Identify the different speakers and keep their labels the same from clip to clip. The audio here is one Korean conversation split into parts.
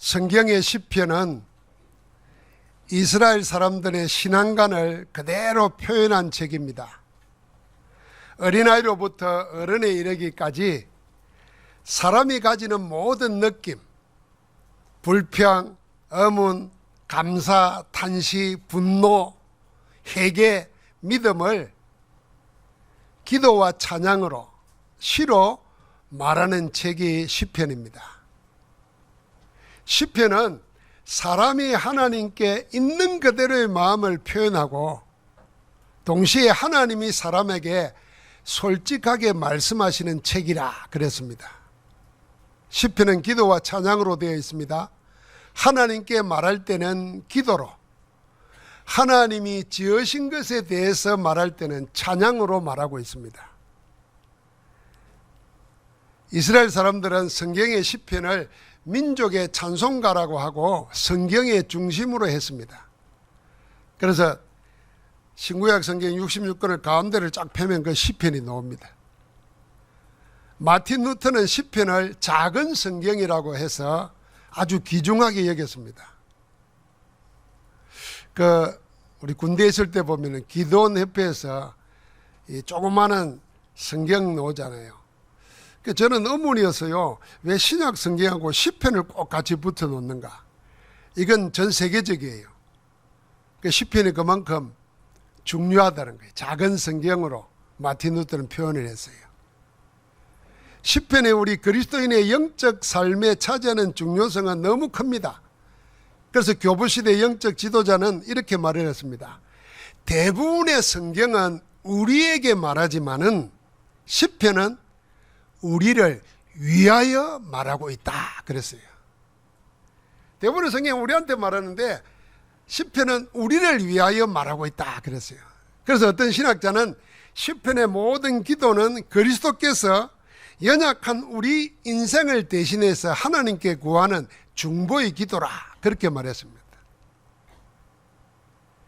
Speaker 1: 성경의 시편은 이스라엘 사람들의 신앙관을 그대로 표현한 책입니다. 어린아이로부터 어른에 이르기까지 사람이 가지는 모든 느낌, 불평, 의문, 감사, 탄식, 분노, 회개, 믿음을 기도와 찬양으로 시로 말하는 책이 시편입니다. 시편은 사람이 하나님께 있는 그대로의 마음을 표현하고 동시에 하나님이 사람에게 솔직하게 말씀하시는 책이라 그랬습니다. 시편은 기도와 찬양으로 되어 있습니다. 하나님께 말할 때는 기도로, 하나님이 지으신 것에 대해서 말할 때는 찬양으로 말하고 있습니다. 이스라엘 사람들은 성경의 시편을 민족의 찬송가라고 하고 성경의 중심으로 했습니다. 그래서 신구약 성경 66권을 가운데를 쫙 펴면 그 시편이 나옵니다. 마틴 루터는 시편을 작은 성경이라고 해서 아주 귀중하게 여겼습니다. 우리 군대에 있을 때 보면 기도원 협회에서 이 조그마한 성경 나오잖아요. 저는 의문이었어요. 왜 신약 성경하고 시편을 꼭 같이 붙여 놓는가? 이건 전 세계적이에요. 시편이 그만큼 중요하다는 거예요. 작은 성경으로 마틴 루터는 표현을 했어요. 시편에 우리 그리스도인의 영적 삶에 차지하는 중요성은 너무 큽니다. 그래서 교부시대 영적 지도자는 이렇게 말을 했습니다. 대부분의 성경은 우리에게 말하지만은 시편은 우리를 위하여 말하고 있다 그랬어요. 대부분의 성경은 우리한테 말하는데 시편은 우리를 위하여 말하고 있다 그랬어요. 그래서 어떤 신학자는 시편의 모든 기도는 그리스도께서 연약한 우리 인생을 대신해서 하나님께 구하는 중보의 기도라 그렇게 말했습니다.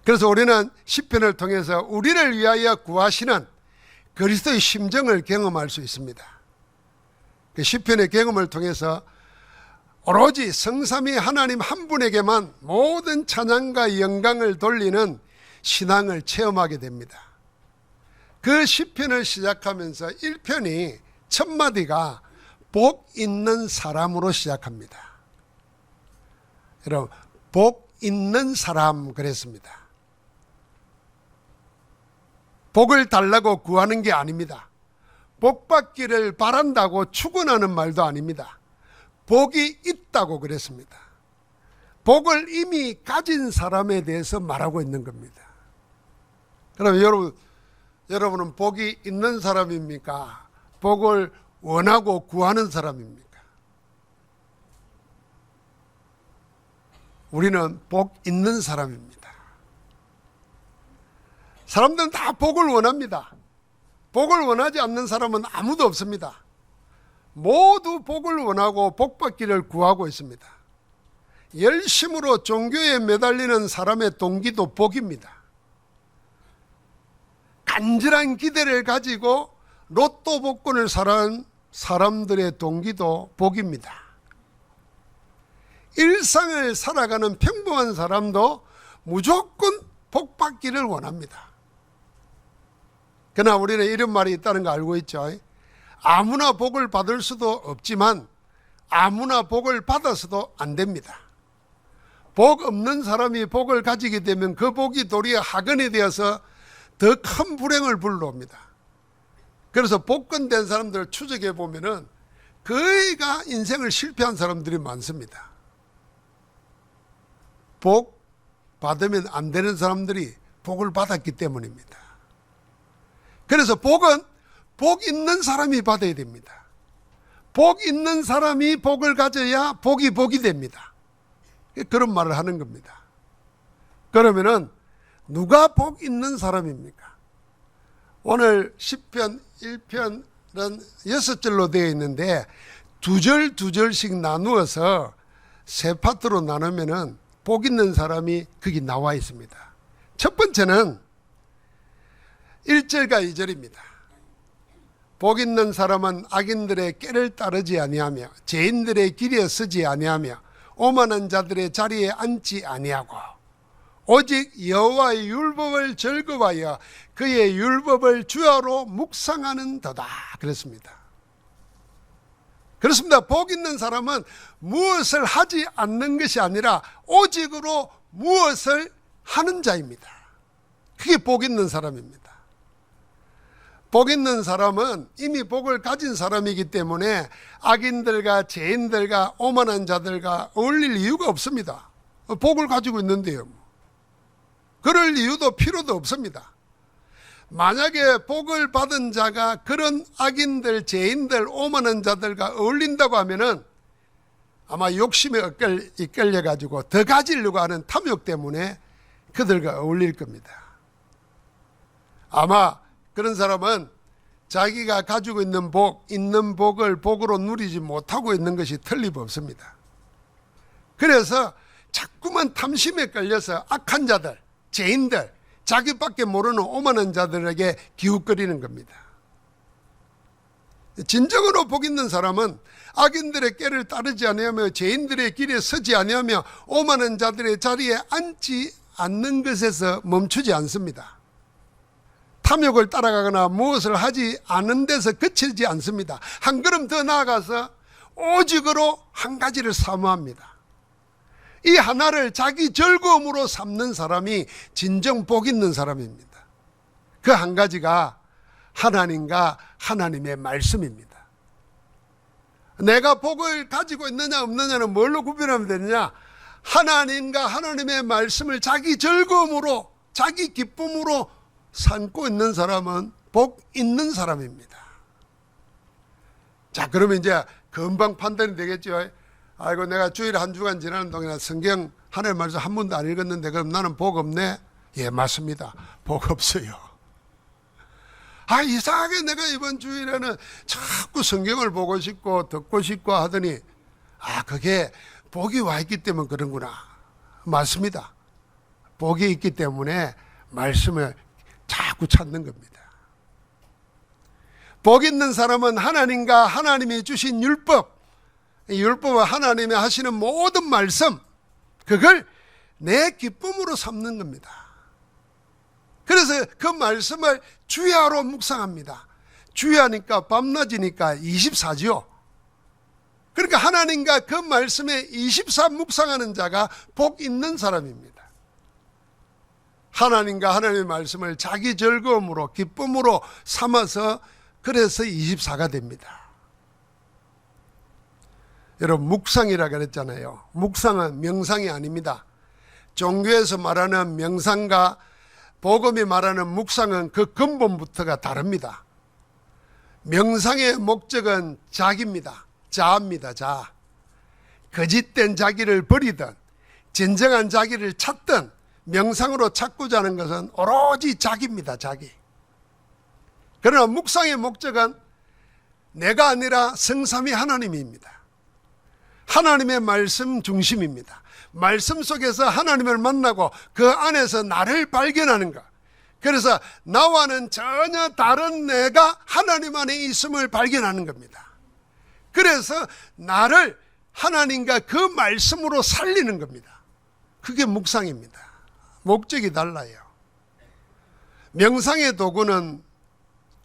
Speaker 1: 그래서 우리는 시편을 통해서 우리를 위하여 구하시는 그리스도의 심정을 경험할 수 있습니다. 시편의 경험을 통해서 오로지 성삼위 하나님 한 분에게만 모든 찬양과 영광을 돌리는 신앙을 체험하게 됩니다. 그 시편을 시작하면서 1편이 첫 마디가 복 있는 사람으로 시작합니다. 여러분, 복 있는 사람 그랬습니다. 복을 달라고 구하는 게 아닙니다. 복 받기를 바란다고 축원하는 말도 아닙니다. 복이 있다고 그랬습니다. 복을 이미 가진 사람에 대해서 말하고 있는 겁니다. 그럼 여러분은 복이 있는 사람입니까? 복을 원하고 구하는 사람입니까? 우리는 복 있는 사람입니다. 사람들은 다 복을 원합니다. 복을 원하지 않는 사람은 아무도 없습니다. 모두 복을 원하고 복 받기를 구하고 있습니다. 열심으로 종교에 매달리는 사람의 동기도 복입니다. 간절한 기대를 가지고 로또 복권을 사는 사람들의 동기도 복입니다. 일상을 살아가는 평범한 사람도 무조건 복 받기를 원합니다. 그러나 우리는 이런 말이 있다는 거 알고 있죠. 아무나 복을 받을 수도 없지만 아무나 복을 받아서도 안 됩니다. 복 없는 사람이 복을 가지게 되면 그 복이 도리어 학원이 되어서 더 큰 불행을 불러옵니다. 그래서 복권된 사람들을 추적해 보면은 거의가 인생을 실패한 사람들이 많습니다. 복 받으면 안 되는 사람들이 복을 받았기 때문입니다. 그래서 복은 복 있는 사람이 받아야 됩니다. 복 있는 사람이 복을 가져야 복이 됩니다. 그런 말을 하는 겁니다. 그러면은 누가 복 있는 사람입니까? 오늘 시편 1편은 6절로 되어 있는데 두 절씩 나누어서 세 파트로 나누면은 복 있는 사람이 거기 나와 있습니다. 첫 번째는 1절과 2절입니다. 복 있는 사람은 악인들의 꾀를 따르지 아니하며 죄인들의 길에 서지 아니하며 오만한 자들의 자리에 앉지 아니하고 오직 여호와의 율법을 즐거워하여 그의 율법을 주야로 묵상하는도다 그랬습니다. 그렇습니다. 복 있는 사람은 무엇을 하지 않는 것이 아니라 오직으로 무엇을 하는 자입니다. 그게 복 있는 사람입니다. 복 있는 사람은 이미 복을 가진 사람이기 때문에 악인들과 죄인들과 오만한 자들과 어울릴 이유가 없습니다. 복을 가지고 있는데요. 그럴 이유도 필요도 없습니다. 만약에 복을 받은 자가 그런 악인들, 죄인들, 오만한 자들과 어울린다고 하면은 아마 욕심에 이끌려가지고 더 가지려고 하는 탐욕 때문에 그들과 어울릴 겁니다. 아마 그런 사람은 자기가 가지고 있는 복을 복으로 누리지 못하고 있는 것이 틀림없습니다. 그래서 자꾸만 탐심에 끌려서 악한 자들, 죄인들, 자기밖에 모르는 오만한 자들에게 기웃거리는 겁니다. 진정으로 복 있는 사람은 악인들의 꾀를 따르지 아니하며 죄인들의 길에 서지 아니하며 오만한 자들의 자리에 앉지 않는 것에서 멈추지 않습니다. 탐욕을 따라가거나 무엇을 하지 않은 데서 그치지 않습니다. 한 걸음 더 나아가서 오직으로 한 가지를 사모합니다. 이 하나를 자기 즐거움으로 삼는 사람이 진정 복 있는 사람입니다. 그 한 가지가 하나님과 하나님의 말씀입니다. 내가 복을 가지고 있느냐 없느냐는 뭘로 구별하면 되느냐? 하나님과 하나님의 말씀을 자기 즐거움으로, 자기 기쁨으로 삼고 있는 사람은 복 있는 사람입니다. 자, 그러면 이제 금방 판단이 되겠죠. 아이고, 내가 주일 한 주간 지나는 동안에 성경 하나님 말씀 한 번도 안 읽었는데 그럼 나는 복 없네? 예, 맞습니다. 복 없어요. 이상하게 내가 이번 주일에는 자꾸 성경을 보고 싶고 듣고 싶고 하더니 그게 복이 와 있기 때문에 그런구나. 맞습니다. 복이 있기 때문에 말씀을 자꾸 찾는 겁니다. 복 있는 사람은 하나님과 하나님이 주신 율법, 율법은 하나님이 하시는 모든 말씀, 그걸 내 기쁨으로 삼는 겁니다. 그래서 그 말씀을 주야로 묵상합니다. 주야니까 밤낮이니까 24지요. 그러니까 하나님과 그 말씀에 24 묵상하는 자가 복 있는 사람입니다. 하나님과 하나님의 말씀을 자기 즐거움으로 기쁨으로 삼아서 그래서 24가 됩니다. 여러분, 묵상이라 그랬잖아요. 묵상은 명상이 아닙니다. 종교에서 말하는 명상과 복음이 말하는 묵상은 그 근본부터가 다릅니다. 명상의 목적은 자기입니다. 자아입니다. 자아. 거짓된 자기를 버리든 진정한 자기를 찾든 명상으로 찾고자 하는 것은 오로지 자기입니다. 자기. 그러나 묵상의 목적은 내가 아니라 성삼위 하나님입니다. 하나님의 말씀 중심입니다. 말씀 속에서 하나님을 만나고 그 안에서 나를 발견하는 것. 그래서 나와는 전혀 다른 내가 하나님 안에 있음을 발견하는 겁니다. 그래서 나를 하나님과 그 말씀으로 살리는 겁니다. 그게 묵상입니다. 목적이 달라요. 명상의 도구는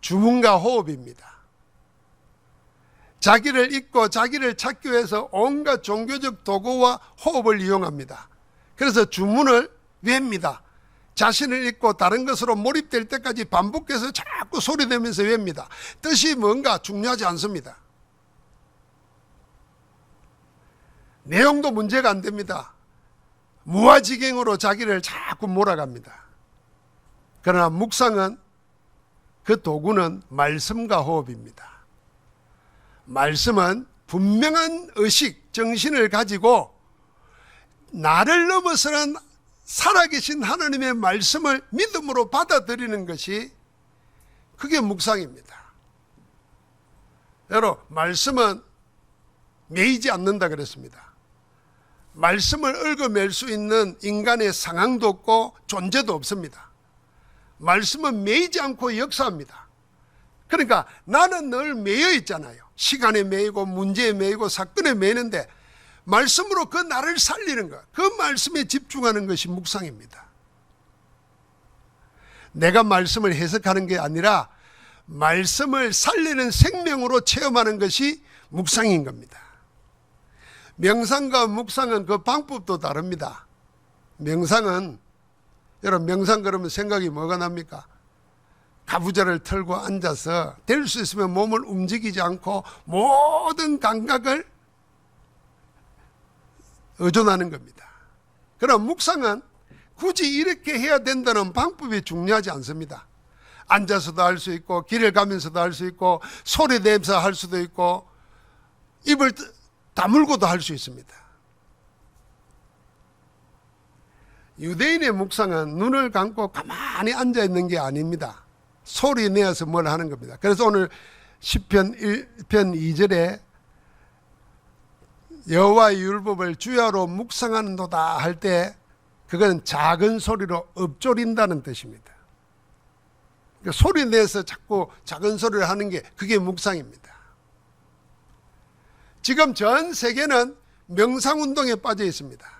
Speaker 1: 주문과 호흡입니다. 자기를 잊고 자기를 찾기 위해서 온갖 종교적 도구와 호흡을 이용합니다. 그래서 주문을 외웁니다. 자신을 잊고 다른 것으로 몰입될 때까지 반복해서 자꾸 소리내면서 외웁니다. 뜻이 뭔가 중요하지 않습니다. 내용도 문제가 안 됩니다. 무아지경으로 자기를 자꾸 몰아갑니다. 그러나 묵상은 그 도구는 말씀과 호흡입니다. 말씀은 분명한 의식, 정신을 가지고 나를 넘어서는 살아계신 하나님의 말씀을 믿음으로 받아들이는 것이 그게 묵상입니다. 여러분, 말씀은 매이지 않는다 그랬습니다. 말씀을 얽어맬 수 있는 인간의 상황도 없고 존재도 없습니다. 말씀은 매이지 않고 역사합니다. 그러니까 나는 늘 매여 있잖아요. 시간에 매이고 문제에 매이고 사건에 매이는데 말씀으로 그 나를 살리는 것, 그 말씀에 집중하는 것이 묵상입니다. 내가 말씀을 해석하는 게 아니라 말씀을 살리는 생명으로 체험하는 것이 묵상인 겁니다. 명상과 묵상은 그 방법도 다릅니다. 명상은, 여러분 명상 그러면 생각이 뭐가 납니까? 가부좌를 털고 앉아서 될 수 있으면 몸을 움직이지 않고 모든 감각을 의존하는 겁니다. 그럼 묵상은 굳이 이렇게 해야 된다는 방법이 중요하지 않습니다. 앉아서도 할 수 있고 길을 가면서도 할 수 있고 소리 내면서 할 수도 있고 입을 다물고도 할 수 있습니다. 유대인의 묵상은 눈을 감고 가만히 앉아 있는 게 아닙니다. 소리 내어서 뭘 하는 겁니다. 그래서 오늘 시편 1편 2절에 여호와의 율법을 주야로 묵상하는도다 할 때 그건 작은 소리로 읊조린다는 뜻입니다. 그러니까 소리 내서 자꾸 작은 소리를 하는 게 그게 묵상입니다. 지금 전 세계는 명상운동에 빠져 있습니다.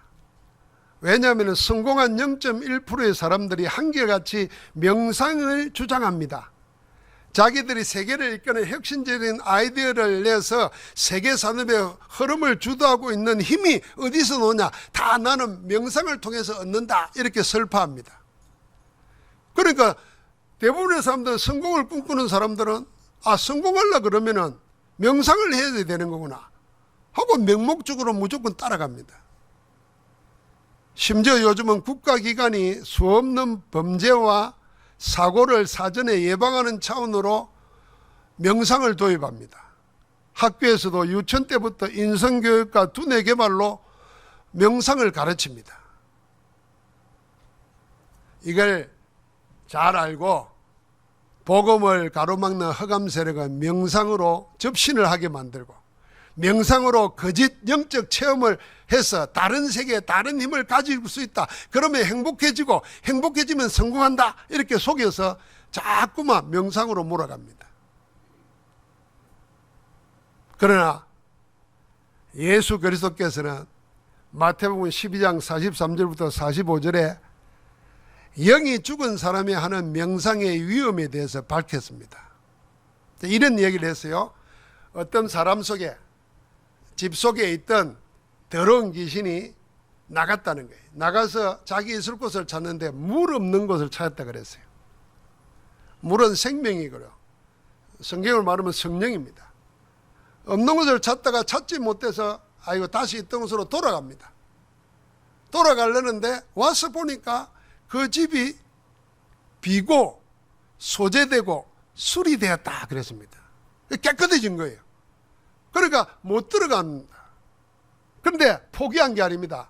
Speaker 1: 왜냐하면 성공한 0.1%의 사람들이 한결같이 명상을 주장합니다. 자기들이 세계를 이끄는 혁신적인 아이디어를 내서 세계 산업의 흐름을 주도하고 있는 힘이 어디서 오냐? 다 나는 명상을 통해서 얻는다. 이렇게 설파합니다. 그러니까 대부분의 사람들은 성공을 꿈꾸는 사람들은 성공하려고 그러면은 명상을 해야 되는 거구나 하고 맹목적으로 무조건 따라갑니다. 심지어 요즘은 국가기관이 수없는 범죄와 사고를 사전에 예방하는 차원으로 명상을 도입합니다. 학교에서도 유치원 때부터 인성교육과 두뇌 개발로 명상을 가르칩니다. 이걸 잘 알고 복음을 가로막는 흑암 세력은 명상으로 접신을 하게 만들고 명상으로 거짓 영적 체험을 해서 다른 세계에 다른 힘을 가질 수 있다. 그러면 행복해지고 행복해지면 성공한다. 이렇게 속여서 자꾸만 명상으로 몰아갑니다. 그러나 예수 그리스도께서는 마태복음 12장 43절부터 45절에 영이 죽은 사람이 하는 명상의 위험에 대해서 밝혔습니다. 이런 얘기를 했어요. 어떤 사람 속에 집 속에 있던 더러운 귀신이 나갔다는 거예요. 나가서 자기 있을 곳을 찾는데 물 없는 곳을 찾았다 그랬어요. 물은 생명이고요. 성경을 말하면 성령입니다. 없는 곳을 찾다가 찾지 못해서 다시 있던 곳으로 돌아갑니다. 돌아가려는데 와서 보니까 그 집이 비고 소재되고 수리되었다 그랬습니다. 깨끗해진 거예요. 그러니까 못 들어갑니다. 그런데 포기한 게 아닙니다.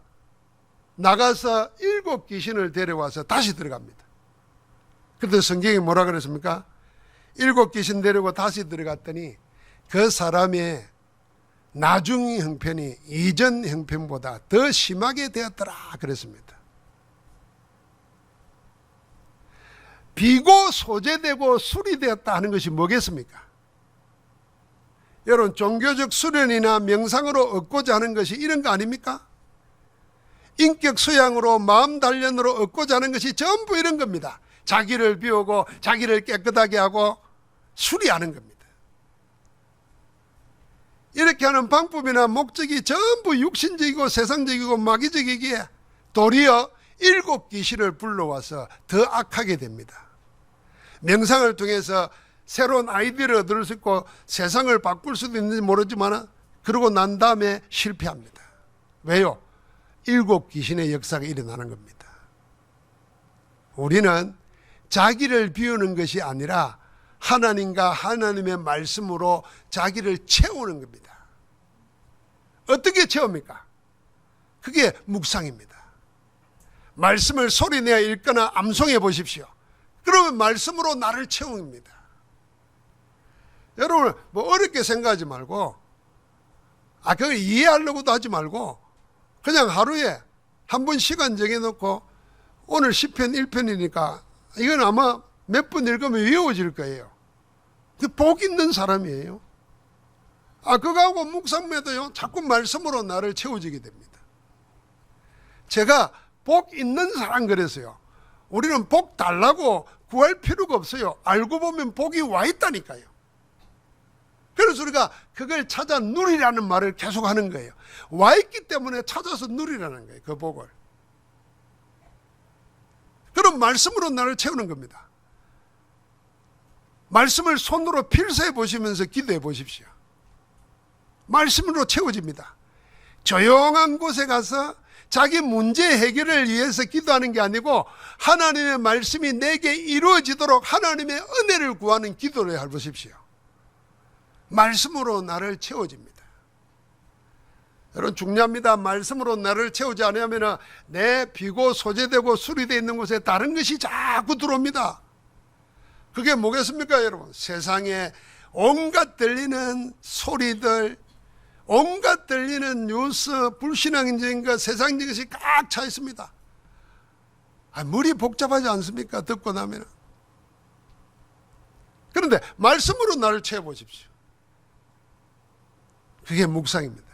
Speaker 1: 나가서 7 귀신을 데려와서 다시 들어갑니다. 그런데 성경이 뭐라 그랬습니까? 7 귀신 데리고 다시 들어갔더니 그 사람의 나중 형편이 이전 형편보다 더 심하게 되었더라 그랬습니다. 비고 소재되고 수리되었다 하는 것이 뭐겠습니까? 여러분 종교적 수련이나 명상으로 얻고자 하는 것이 이런 거 아닙니까? 인격 수양으로 마음 단련으로 얻고자 하는 것이 전부 이런 겁니다. 자기를 비우고 자기를 깨끗하게 하고 수리하는 겁니다. 이렇게 하는 방법이나 목적이 전부 육신적이고 세상적이고 마귀적이기에 도리어 7 귀신을 불러와서 더 악하게 됩니다. 명상을 통해서 새로운 아이디어를 얻을 수 있고 세상을 바꿀 수도 있는지 모르지만 그러고 난 다음에 실패합니다. 왜요? 7 귀신의 역사가 일어나는 겁니다. 우리는 자기를 비우는 것이 아니라 하나님과 하나님의 말씀으로 자기를 채우는 겁니다. 어떻게 채웁니까? 그게 묵상입니다. 말씀을 소리내어 읽거나 암송해 보십시오. 그러면 말씀으로 나를 채웁니다. 여러분 어렵게 생각하지 말고 그걸 이해하려고도 하지 말고 그냥 하루에 한 번 시간 정해놓고 오늘 시편 1편이니까 이건 아마 몇 번 읽으면 외워질 거예요. 복 있는 사람이에요. 그거하고 묵상매도요, 자꾸 말씀으로 나를 채워지게 됩니다. 제가 복 있는 사람 그랬어요. 우리는 복 달라고 구할 필요가 없어요. 알고 보면 복이 와 있다니까요. 그래서 우리가 그걸 찾아 누리라는 말을 계속 하는 거예요. 와 있기 때문에 찾아서 누리라는 거예요. 그 복을. 그럼 말씀으로 나를 채우는 겁니다. 말씀을 손으로 필사해 보시면서 기도해 보십시오. 말씀으로 채워집니다. 조용한 곳에 가서 자기 문제 해결을 위해서 기도하는 게 아니고 하나님의 말씀이 내게 이루어지도록 하나님의 은혜를 구하는 기도를 해보십시오. 말씀으로 나를 채워집니다. 여러분 중요합니다. 말씀으로 나를 채우지 않으면 내 비고 소재되고 수리되어 있는 곳에 다른 것이 자꾸 들어옵니다. 그게 뭐겠습니까 여러분? 세상에 온갖 들리는 소리들, 온갖 들리는 뉴스, 불신앙적인 것, 세상적인 것이 꽉 차 있습니다. 머리 복잡하지 않습니까? 듣고 나면. 그런데 말씀으로 나를 채워보십시오. 그게 묵상입니다.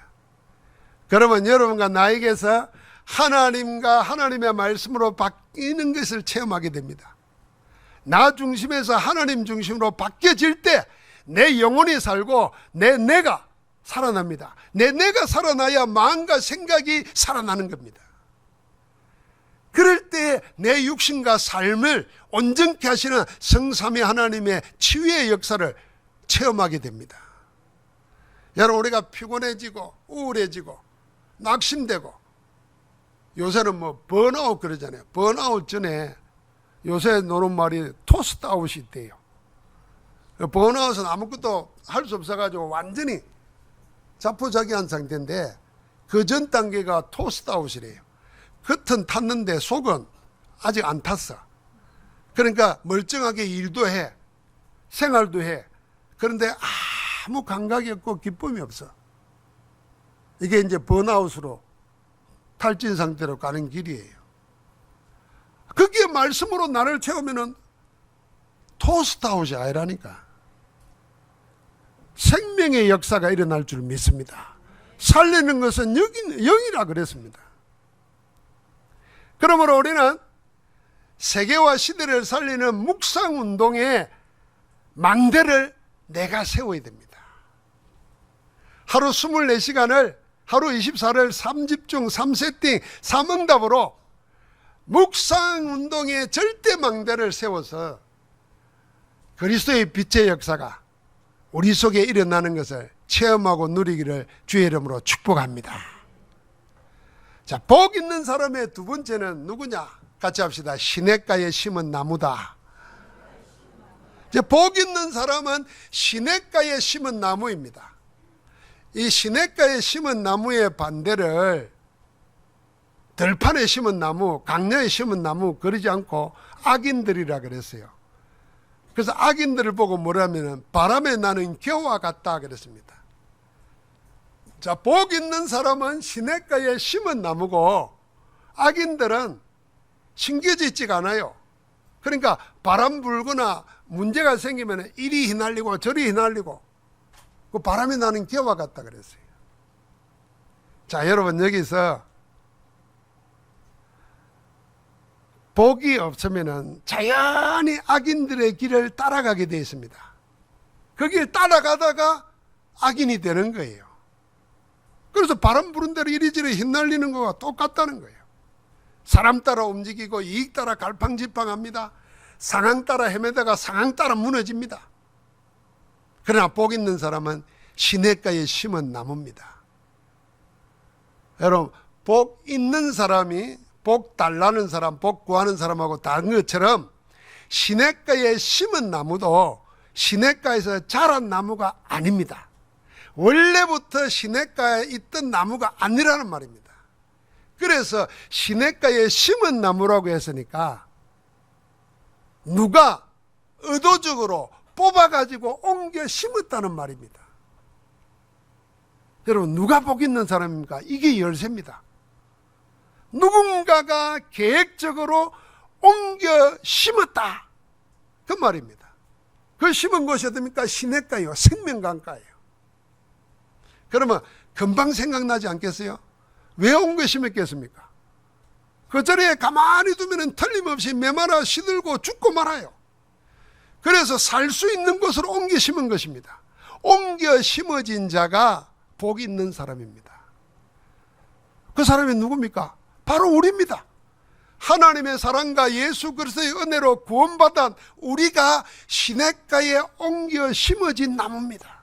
Speaker 1: 그러면 여러분과 나에게서 하나님과 하나님의 말씀으로 바뀌는 것을 체험하게 됩니다. 나 중심에서 하나님 중심으로 바뀌어질 때 내 영혼이 살고 내가 살아납니다. 내가 살아나야 마음과 생각이 살아나는 겁니다. 그럴 때 내 육신과 삶을 온전케 하시는 성삼위 하나님의 치유의 역사를 체험하게 됩니다. 여러분 우리가 피곤해지고 우울해지고 낙심되고 요새는 번아웃 그러잖아요. 번아웃 전에 요새 노는 말이 토스트아웃이 있대요. 번아웃은 아무것도 할 수 없어가지고 완전히 자포자기한 상태인데 그 전 단계가 토스트아웃이래요. 겉은 탔는데 속은 아직 안 탔어. 그러니까 멀쩡하게 일도 해, 생활도 해. 그런데 아무 감각이 없고 기쁨이 없어. 이게 이제 번아웃으로 탈진 상태로 가는 길이에요. 그게 말씀으로 나를 채우면은 토스트아웃이 아니라니까. 생명의 역사가 일어날 줄 믿습니다. 살리는 것은 영이라 그랬습니다. 그러므로 우리는 세계와 시대를 살리는 묵상운동의 망대를 내가 세워야 됩니다. 하루 24시간을 하루 24를 3집중 3세팅 3응답으로 묵상운동의 절대망대를 세워서 그리스도의 빛의 역사가 우리 속에 일어나는 것을 체험하고 누리기를 주의 이름으로 축복합니다. 자, 복 있는 사람의 두 번째는 누구냐? 같이 합시다. 시냇가에 심은 나무다. 이제 복 있는 사람은 시냇가에 심은 나무입니다. 이 시냇가에 심은 나무의 반대를 들판에 심은 나무, 강야에 심은 나무 그러지 않고 악인들이라 그랬어요. 그래서 악인들을 보고 뭐라면 바람에 나는 겨와 같다 그랬습니다. 자, 복 있는 사람은 시냇가에 심은 나무고 악인들은 심겨져 있지가 않아요. 그러니까 바람 불거나 문제가 생기면 이리 휘날리고 저리 휘날리고 그 바람에 나는 겨와 같다 그랬어요. 자, 여러분 여기서 복이 없으면 자연히 악인들의 길을 따라가게 되어 있습니다. 그 길 따라가다가 악인이 되는 거예요. 그래서 바람 부는 대로 이리저리 휘날리는 거와 똑같다는 거예요. 사람 따라 움직이고 이익 따라 갈팡질팡합니다. 상황 따라 헤매다가 상황 따라 무너집니다. 그러나 복 있는 사람은 시냇가에 심은 나무입니다. 여러분, 복 있는 사람이 복 달라는 사람, 복 구하는 사람하고 다른 것처럼 시냇가에 심은 나무도 시냇가에서 자란 나무가 아닙니다. 원래부터 시냇가에 있던 나무가 아니라는 말입니다. 그래서 시냇가에 심은 나무라고 했으니까 누가 의도적으로 뽑아가지고 옮겨 심었다는 말입니다. 여러분, 누가 복 있는 사람입니까? 이게 열쇠입니다. 누군가가 계획적으로 옮겨 심었다, 그 말입니다. 그 심은 곳이 어딥니까? 시냇가요, 생명강가예요. 그러면 금방 생각나지 않겠어요? 왜 옮겨 심었겠습니까? 그 자리에 가만히 두면 틀림없이 메마라 시들고 죽고 말아요. 그래서 살 수 있는 곳으로 옮겨 심은 것입니다. 옮겨 심어진 자가 복 있는 사람입니다. 그 사람이 누굽니까? 바로 우리입니다. 하나님의 사랑과 예수 그리스도의 은혜로 구원받은 우리가 시냇가에 옮겨 심어진 나무입니다.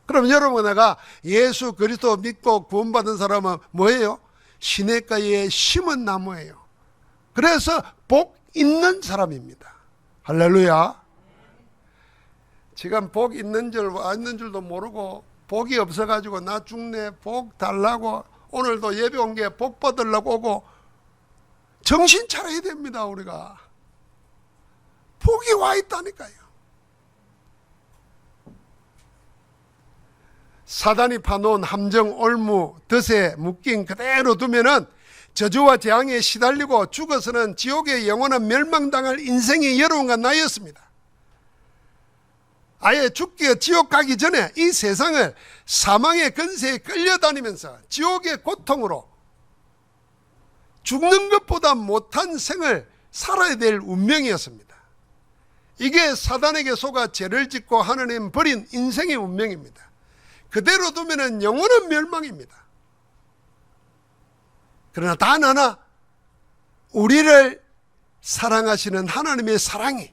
Speaker 1: 그럼 여러분, 내가 예수 그리스도 믿고 구원받은 사람은 뭐예요? 시냇가에 심은 나무예요. 그래서 복 있는 사람입니다. 할렐루야. 지금 복 있는 줄 안 있는 줄도 모르고 복이 없어가지고 나 죽네, 복 달라고, 오늘도 예배 온 게 복 받으려고 오고, 정신 차려야 됩니다. 우리가 복이 와 있다니까요. 사단이 파놓은 함정, 올무, 덫에 묶인 그대로 두면은 저주와 재앙에 시달리고 죽어서는 지옥의 영원한 멸망당할 인생이 여러분과 나였습니다. 아예 죽기에 지옥 가기 전에 이 세상을 사망의 근세에 끌려다니면서 지옥의 고통으로 죽는 것보다 못한 생을 살아야 될 운명이었습니다. 이게 사단에게 속아 죄를 짓고 하나님 버린 인생의 운명입니다. 그대로 두면 영원한 멸망입니다. 그러나 단 하나, 우리를 사랑하시는 하나님의 사랑이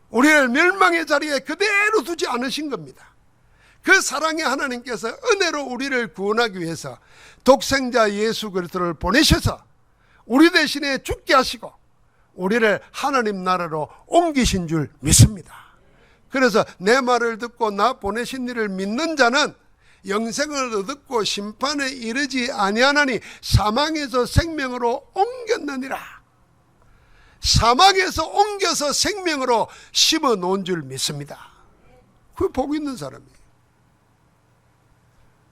Speaker 1: 우리를 멸망의 자리에 그대로 두지 않으신 겁니다. 그 사랑의 하나님께서 은혜로 우리를 구원하기 위해서 독생자 예수 그리스도를 보내셔서 우리 대신에 죽게 하시고 우리를 하나님 나라로 옮기신 줄 믿습니다. 그래서 내 말을 듣고 나 보내신 이를 믿는 자는 영생을 얻고 심판에 이르지 아니하나니 사망에서 생명으로 옮겼느니라. 사망에서 옮겨서 생명으로 심어 놓은 줄 믿습니다. 그 복 있는 사람이에요.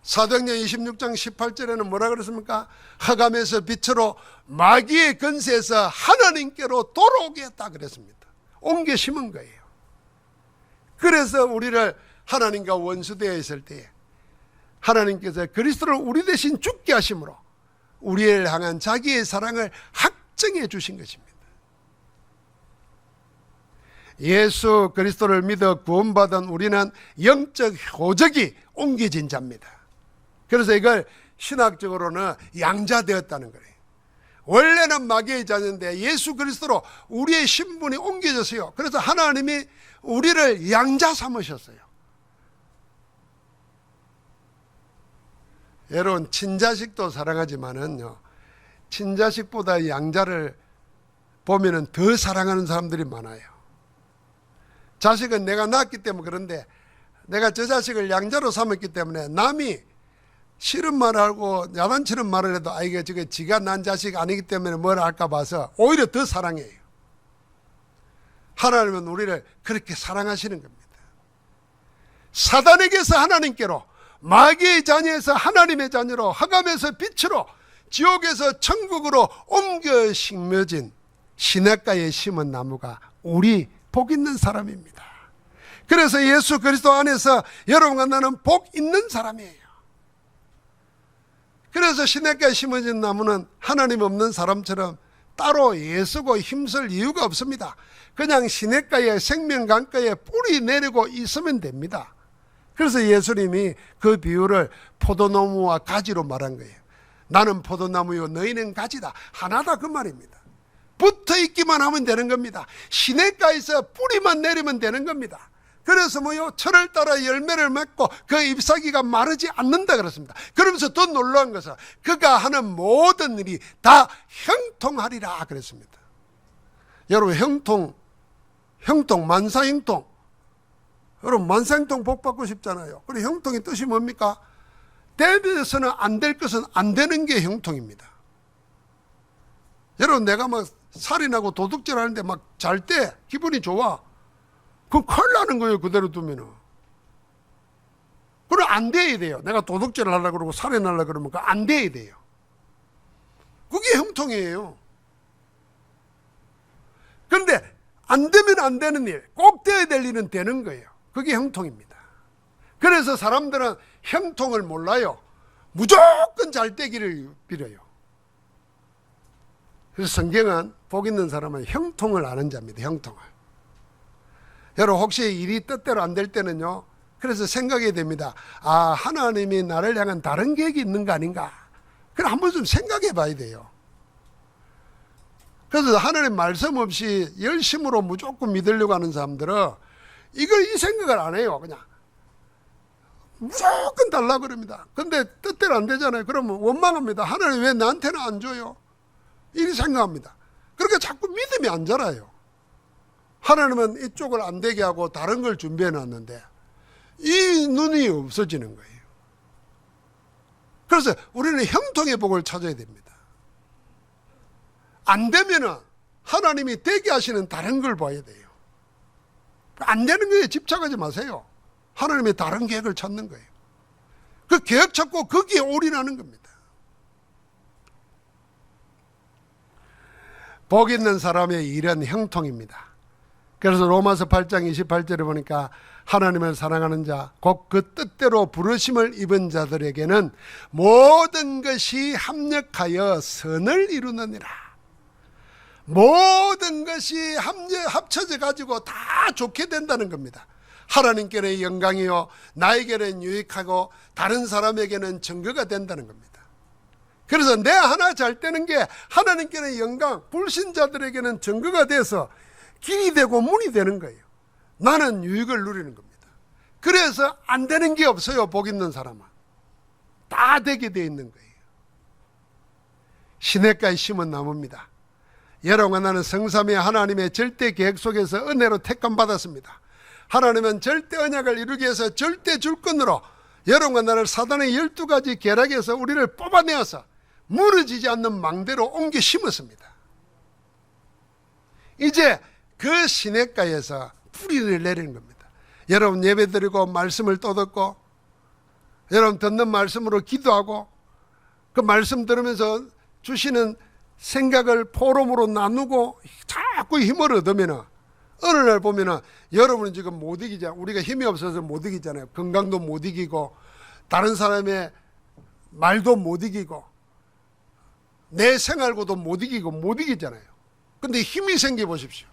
Speaker 1: 사도행전 26장 18절에는 뭐라 그랬습니까? 흑암에서 빛으로 마귀의 근세에서 하나님께로 돌아오게 했다 그랬습니다. 옮겨 심은 거예요. 그래서 우리를 하나님과 원수되어 있을 때에 하나님께서 그리스도를 우리 대신 죽게 하심으로 우리를 향한 자기의 사랑을 확증해 주신 것입니다. 예수 그리스도를 믿어 구원받은 우리는 영적 효적이 옮겨진 자입니다. 그래서 이걸 신학적으로는 양자되었다는 거예요. 원래는 마귀의 자녀인데 예수 그리스도로 우리의 신분이 옮겨졌어요. 그래서 하나님이 우리를 양자 삼으셨어요. 여러분, 친자식도 사랑하지만은요, 친자식보다 양자를 보면은 더 사랑하는 사람들이 많아요. 자식은 내가 낳았기 때문에 그런데 내가 저 자식을 양자로 삼았기 때문에 남이 싫은 말하고 야단치는 말을 해도 아, 이게 저게 지가 난 자식 아니기 때문에 뭘 할까 봐서 오히려 더 사랑해요. 하나님은 우리를 그렇게 사랑하시는 겁니다. 사단에게서 하나님께로, 마귀의 자녀에서 하나님의 자녀로, 흑암에서 빛으로, 지옥에서 천국으로 옮겨 심어진 시냇가에 심은 나무가 우리 복 있는 사람입니다. 그래서 예수 그리스도 안에서 여러분과 나는 복 있는 사람이에요. 그래서 시냇가에 심어진 나무는 하나님 없는 사람처럼 따로 애쓰고 힘쓸 이유가 없습니다. 그냥 시냇가에, 생명강가에 뿌리 내리고 있으면 됩니다. 그래서 예수님이 그 비유를 포도나무와 가지로 말한 거예요. 나는 포도나무요 너희는 가지다. 하나다 그 말입니다. 붙어 있기만 하면 되는 겁니다. 시냇가에서 뿌리만 내리면 되는 겁니다. 그래서 뭐요? 철을 따라 열매를 맺고 그 잎사귀가 마르지 않는다 그랬습니다. 그러면서 더 놀라운 것은 그가 하는 모든 일이 다 형통하리라 그랬습니다. 여러분, 형통, 만사형통. 여러분, 만사형통 복 받고 싶잖아요. 그리고 형통의 뜻이 뭡니까? 되면서는 안 될 것은 안 되는 게 형통입니다. 여러분, 내가 막 살인하고 도둑질 하는데 막 잘 때 기분이 좋아. 그럼 큰일 나는 거예요, 그대로 두면은. 그럼 안 돼야 돼요. 내가 도둑질을 하려고 그러고 살인하려고 그러면 그거 안 돼야 돼요. 그게 형통이에요. 그런데 안 되면 안 되는 일, 꼭 돼야 될 일은 되는 거예요. 그게 형통입니다. 그래서 사람들은 형통을 몰라요. 무조건 잘 되기를 빌어요. 그래서 성경은 복 있는 사람은 형통을 아는 자입니다. 형통을. 여러분 혹시 일이 뜻대로 안 될 때는요, 그래서 생각해야 됩니다. 아, 하나님이 나를 향한 다른 계획이 있는 거 아닌가? 그럼 한번 좀 생각해 봐야 돼요. 그래서 하나님 말씀 없이 열심으로 무조건 믿으려고 하는 사람들은 이걸 이 생각을 안 해요. 그냥 무조건 달라 그럽니다. 근데 뜻대로 안 되잖아요. 그러면 원망합니다. 하나님 왜 나한테는 안 줘요? 이렇게 생각합니다. 그러니까 자꾸 믿음이 안 자라요. 하나님은 이쪽을 안 되게 하고 다른 걸 준비해 놨는데 이 눈이 없어지는 거예요. 그래서 우리는 형통의 복을 찾아야 됩니다. 안 되면은 하나님이 되게 하시는 다른 걸 봐야 돼요. 안 되는 거에 집착하지 마세요. 하나님의 다른 계획을 찾는 거예요. 그 계획 찾고 거기에 올인하는 겁니다. 복 있는 사람의 일은 형통입니다. 그래서 로마서 8장 28절에 보니까 하나님을 사랑하는 자, 곧 그 뜻대로 부르심을 입은 자들에게는 모든 것이 합력하여 선을 이루느니라. 모든 것이 합쳐져 가지고 다 좋게 된다는 겁니다. 하나님께는 영광이요, 나에게는 유익하고 다른 사람에게는 증거가 된다는 겁니다. 그래서 내 하나 잘 되는 게 하나님께는 영광, 불신자들에게는 증거가 돼서 길이 되고 문이 되는 거예요. 나는 유익을 누리는 겁니다. 그래서 안 되는 게 없어요. 복 있는 사람은 다 되게 돼 있는 거예요. 시냇가에 심은 나무입니다. 여러분과 나는 성삼위 하나님의 절대 계획 속에서 은혜로 택함 받았습니다. 하나님은 절대 언약을 이루기 위해서 절대 줄권으로 여러분과 나를 사단의 12가지 계략에서 우리를 뽑아내어서 무너지지 않는 망대로 옮겨 심었습니다. 이제 그 시냇가에서 뿌리를 내리는 겁니다. 여러분 예배드리고 말씀을 또 듣고 여러분 듣는 말씀으로 기도하고 그 말씀 들으면서 주시는 생각을 포럼으로 나누고 자꾸 힘을 얻으면 어느 날 보면 여러분은 지금 못 이기잖아요. 우리가 힘이 없어서 못 이기잖아요. 건강도 못 이기고 다른 사람의 말도 못 이기고 내 생활고도 못 이기잖아요. 근데 힘이 생겨 보십시오.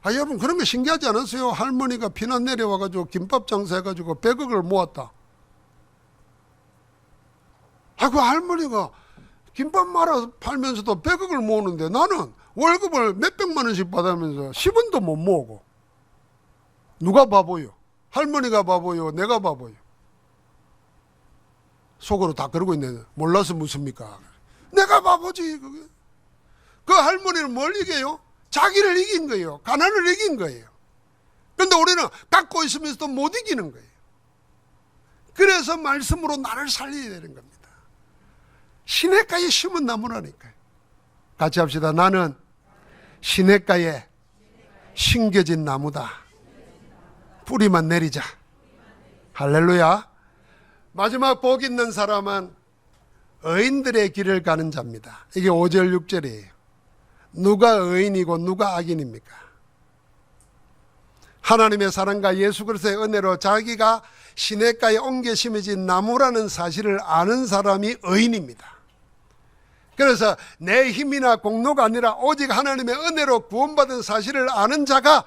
Speaker 1: 아, 여러분 그런 거 신기하지 않으세요? 할머니가 피난 내려와가지고 김밥 장사해가지고 100억을 모았다. 아, 그 할머니가 김밥 말아 팔면서도 100억을 모으는데 나는 월급을 몇백만 원씩 받으면서 10원도 못 모으고. 누가 바보요? 할머니가 바보요? 내가 바보요? 속으로 다 그러고 있네. 몰라서 묻습니까? 내가 바보지. 그게. 그 할머니는 뭘 이겨요? 자기를 이긴 거예요. 가난을 이긴 거예요. 그런데 우리는 갖고 있으면서도 못 이기는 거예요. 그래서 말씀으로 나를 살려야 되는 겁니다. 시냇가에 심은 나무라니까요. 같이 합시다. 나는 시냇가에 심겨진 나무다. 뿌리만 내리자. 할렐루야. 마지막 복 있는 사람은 의인들의 길을 가는 자입니다. 이게 5절 6절이에요. 누가 의인이고 누가 악인입니까? 하나님의 사랑과 예수 그리스도의 은혜로 자기가 시냇가에 옮겨 심어진 나무라는 사실을 아는 사람이 의인입니다. 그래서 내 힘이나 공로가 아니라 오직 하나님의 은혜로 구원받은 사실을 아는 자가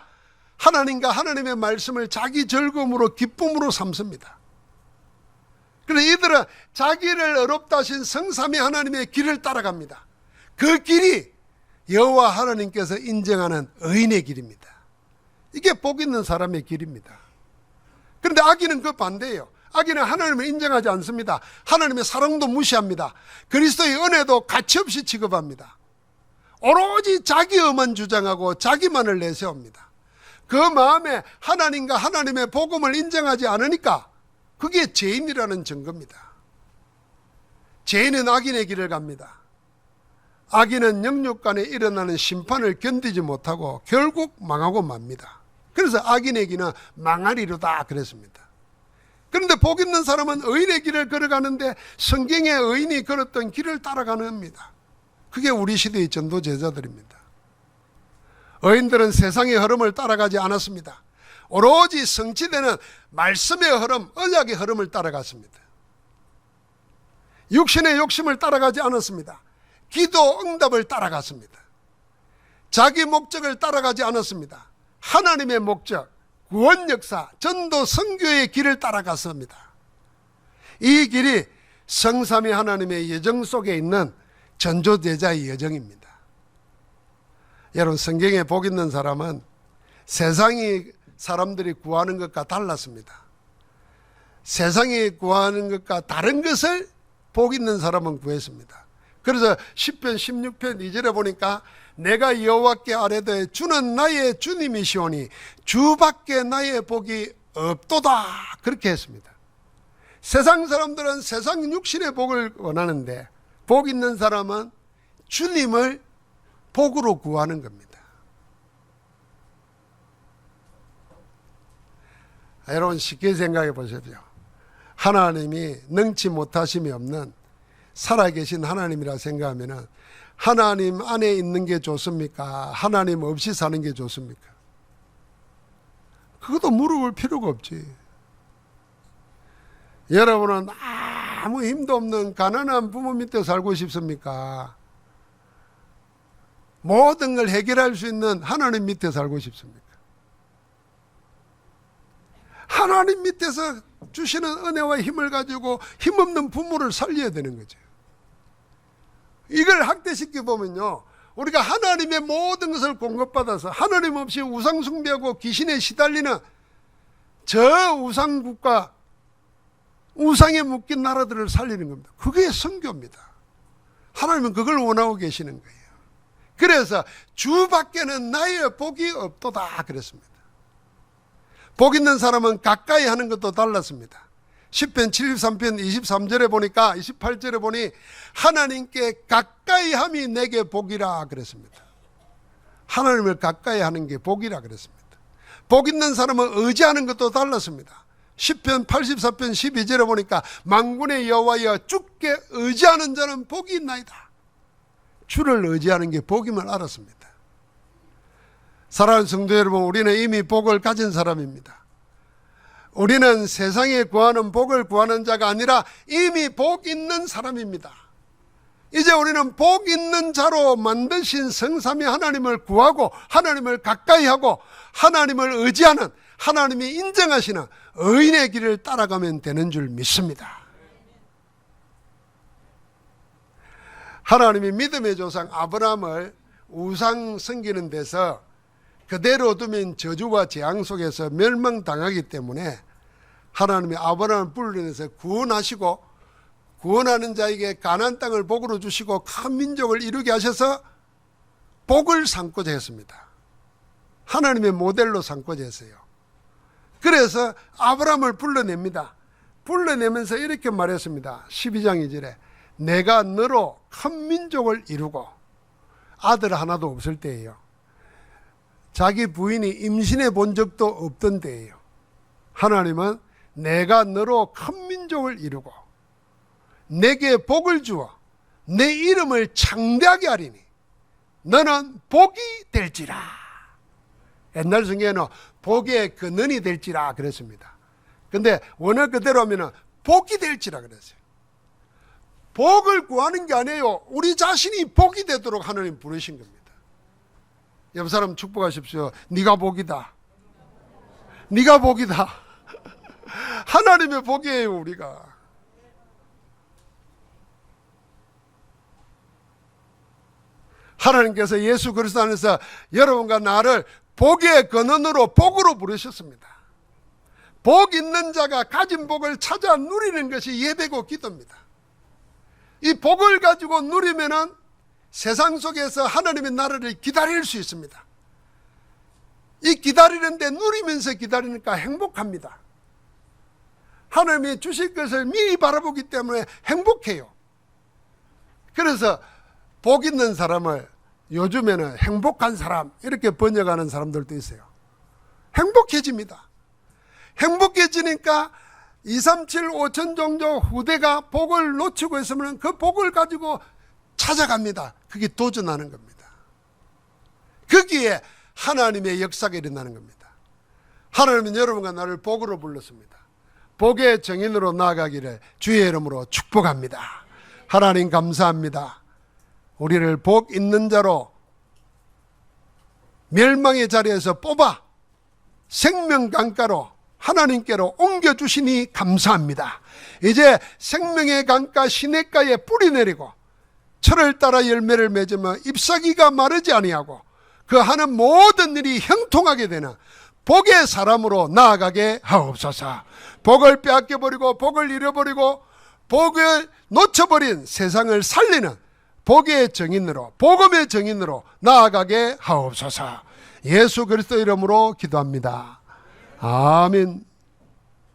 Speaker 1: 하나님과 하나님의 말씀을 자기 즐거움으로 기쁨으로 삼습니다. 그래서 이들은 자기를 어렵다 하신 성삼위 하나님의 길을 따라갑니다. 그 길이 여호와 하나님께서 인정하는 의인의 길입니다. 이게 복 있는 사람의 길입니다. 그런데 악인은 그 반대예요. 악인은 하나님을 인정하지 않습니다. 하나님의 사랑도 무시합니다. 그리스도의 은혜도 가치없이 취급합니다. 오로지 자기의만 주장하고 자기만을 내세웁니다. 그 마음에 하나님과 하나님의 복음을 인정하지 않으니까 그게 죄인이라는 증거입니다. 죄인은 악인의 길을 갑니다. 악인은 영육간에 일어나는 심판을 견디지 못하고 결국 망하고 맙니다. 그래서 악인의 길은 망하리로다 그랬습니다. 그런데 복 있는 사람은 의인의 길을 걸어가는데 성경의 의인이 걸었던 길을 따라가는 겁니다. 그게 우리 시대의 전도 제자들입니다. 의인들은 세상의 흐름을 따라가지 않았습니다. 오로지 성취되는 말씀의 흐름, 언약의 흐름을 따라갔습니다. 육신의 욕심을 따라가지 않았습니다. 기도 응답을 따라갔습니다. 자기 목적을 따라가지 않았습니다. 하나님의 목적, 구원 역사, 전도 선교의 길을 따라갔습니다. 이 길이 성삼위 하나님의 예정 속에 있는 전조제자의 여정입니다. 여러분, 성경에 복 있는 사람은 세상이 사람들이 구하는 것과 달랐습니다. 세상이 구하는 것과 다른 것을 복 있는 사람은 구했습니다. 그래서 시편 16편 2절에 보니까 내가 여호와께 아뢰되 주는 나의 주님이시오니 주밖에 나의 복이 없도다, 그렇게 했습니다. 세상 사람들은 세상 육신의 복을 원하는데 복 있는 사람은 주님을 복으로 구하는 겁니다. 여러분, 쉽게 생각해 보십시오. 하나님이 능치 못하심이 없는 살아계신 하나님이라 생각하면 하나님 안에 있는 게 좋습니까? 하나님 없이 사는 게 좋습니까? 그것도 물어볼 필요가 없지. 여러분은 아무 힘도 없는 가난한 부모 밑에 살고 싶습니까? 모든 걸 해결할 수 있는 하나님 밑에 살고 싶습니까? 하나님 밑에서 주시는 은혜와 힘을 가지고 힘없는 부모를 살려야 되는 거죠. 이걸 학대시켜 보면요, 우리가 하나님의 모든 것을 공급받아서 하나님 없이 우상 숭배하고 귀신에 시달리는 저 우상국가, 우상에 묶인 나라들을 살리는 겁니다. 그게 선교입니다. 하나님은 그걸 원하고 계시는 거예요. 그래서 주밖에는 나의 복이 없도다 그랬습니다. 복 있는 사람은 가까이 하는 것도 달랐습니다. 시편 73편 23절에 보니까 28절에 보니 하나님께 가까이 함이 내게 복이라 그랬습니다. 하나님을 가까이 하는 게 복이라 그랬습니다. 복 있는 사람은 의지하는 것도 달랐습니다. 시편 84편 12절에 보니까 만군의 여호와여 주께 의지하는 자는 복이 있나이다. 주를 의지하는 게 복임을 알았습니다. 사랑하는 성도 여러분, 우리는 이미 복을 가진 사람입니다. 우리는 세상에 구하는 복을 구하는 자가 아니라 이미 복 있는 사람입니다. 이제 우리는 복 있는 자로 만드신 성삼위 하나님을 구하고 하나님을 가까이 하고 하나님을 의지하는, 하나님이 인정하시는 의인의 길을 따라가면 되는 줄 믿습니다. 하나님이 믿음의 조상 아브라함을 우상 섬기는 데서 그대로 두면 저주와 재앙 속에서 멸망당하기 때문에 하나님이 아브라함을 불러내서 구원하시고 구원하는 자에게 가나안 땅을 복으로 주시고 큰 민족을 이루게 하셔서 복을 삼고자 했습니다. 하나님의 모델로 삼고자 했어요. 그래서 아브라함을 불러냅니다. 불러내면서 이렇게 말했습니다. 12장 2절에 내가 너로 큰 민족을 이루고, 아들 하나도 없을 때예요. 자기 부인이 임신해 본 적도 없던 때예요. 하나님은 내가 너로 큰 민족을 이루고 내게 복을 주어 내 이름을 창대하게 하리니 너는 복이 될지라. 옛날 성경에는 복의 근원이 될지라 그랬습니다. 근데 원어 그대로 하면 복이 될지라 그랬어요. 복을 구하는 게 아니에요. 우리 자신이 복이 되도록 하나님 부르신 겁니다. 옆 사람 축복하십시오. 네가 복이다. 네가 복이다. 하나님의 복이에요, 우리가. 하나님께서 예수 그리스도 안에서 여러분과 나를 복의 근원으로 복으로 부르셨습니다. 복 있는 자가 가진 복을 찾아 누리는 것이 예배고 기도입니다. 이 복을 가지고 누리면은 세상 속에서 하나님의 나라를 기다릴 수 있습니다. 이 기다리는데 누리면서 기다리니까 행복합니다. 하나님이 주실 것을 미리 바라보기 때문에 행복해요. 그래서 복 있는 사람을 요즘에는 행복한 사람 이렇게 번역하는 사람들도 있어요. 행복해집니다. 행복해지니까 2, 3, 7, 5천 정도 후대가 복을 놓치고 있으면 그 복을 가지고 찾아갑니다. 그게 도전하는 겁니다. 거기에 하나님의 역사가 일어나는 겁니다. 하나님은 여러분과 나를 복으로 불렀습니다. 복의 정인으로 나아가기를 주의 이름으로 축복합니다. 하나님 감사합니다. 우리를 복 있는 자로 멸망의 자리에서 뽑아 생명 강가로 하나님께로 옮겨주시니 감사합니다. 이제 생명의 강가 시냇가에 뿌리 내리고 철을 따라 열매를 맺으며 잎사귀가 마르지 아니하고 그 하는 모든 일이 형통하게 되는 복의 사람으로 나아가게 하옵소서. 복을 빼앗겨버리고 복을 잃어버리고 복을 놓쳐버린 세상을 살리는 복의 정인으로 복음의 정인으로 나아가게 하옵소서. 예수 그리스도 이름으로 기도합니다. 아멘.